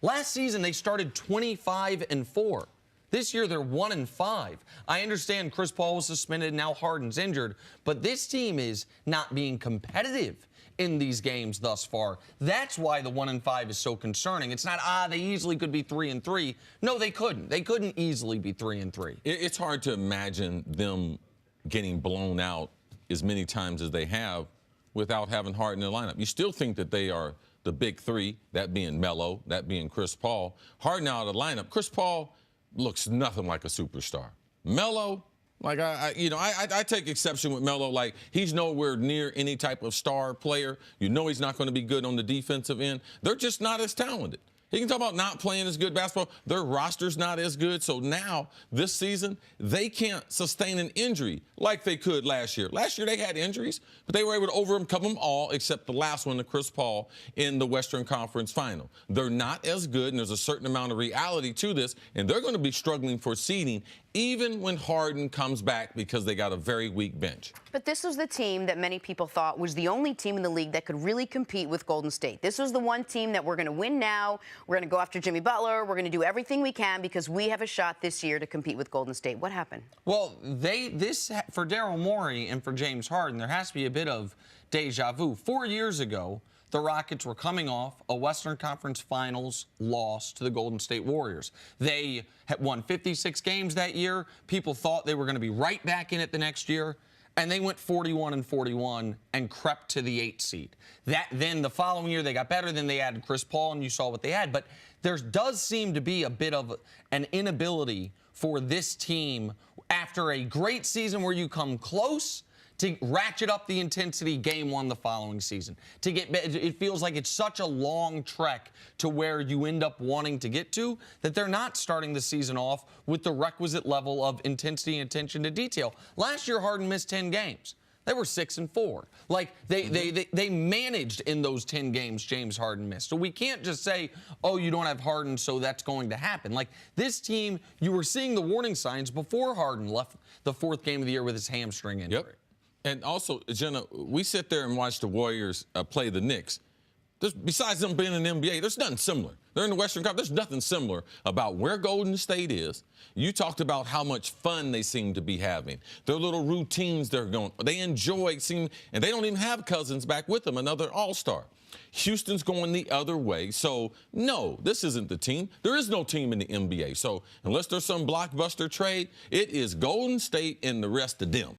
Last season, they started 25-4. This year, they're 1-5. I understand Chris Paul was suspended, now Harden's injured, but this team is not being competitive in these games thus far. That's why the 1-5 is so concerning. It's not, they easily could be 3-3. No, they couldn't. They couldn't easily be 3-3. It's hard to imagine them getting blown out as many times as they have without having Harden in the lineup. You still think that they are the big three, that being Melo, that being Chris Paul. Harden out of the lineup. Chris Paul looks nothing like a superstar. Melo, like I take exception with Melo. Like, he's nowhere near any type of star player. You know he's not going to be good on the defensive end. They're just not as talented. He can talk about not playing as good basketball. Their roster's not as good. So now, this season, they can't sustain an injury like they could last year. Last year, they had injuries, but they were able to overcome them all except the last one to Chris Paul in the Western Conference Final. They're not as good, and there's a certain amount of reality to this, and they're going to be struggling for seeding even when Harden comes back because they got a very weak bench. But this was the team that many people thought was the only team in the league that could really compete with Golden State. This was the one team that we're going to win now. We're going to go after Jimmy Butler. We're going to do everything we can because we have a shot this year to compete with Golden State. What happened? Well, for Daryl Morey and for James Harden, there has to be a bit of deja vu. 4 years ago, the Rockets were coming off a Western Conference Finals loss to the Golden State Warriors. They had won 56 games that year. People thought they were going to be right back in it the next year, and they went 41-41 and crept to the 8th seed. Then the following year they got better. Then they added Chris Paul, and you saw what they had. But there does seem to be a bit of an inability for this team after a great season where you come close to ratchet up the intensity game one the following season. It feels like it's such a long trek to where you end up wanting to get to that they're not starting the season off with the requisite level of intensity and attention to detail. Last year, Harden missed 10 games. They were 6-4. Like, they managed in those 10 games James Harden missed. So we can't just say, oh, you don't have Harden, so that's going to happen. Like, this team, you were seeing the warning signs before Harden left the 4th game of the year with his hamstring injury. Yep. And also, Jenna, we sit there and watch the Warriors play the Knicks. Besides them being in the NBA, there's nothing similar. They're in the Western Conference. There's nothing similar about where Golden State is. You talked about how much fun they seem to be having. Their little routines they're going. They enjoy seeing, and they don't even have Cousins back with them, another all-star. Houston's going the other way. So, no, this isn't the team. There is no team in the NBA. So, unless there's some blockbuster trade, it is Golden State and the rest of them.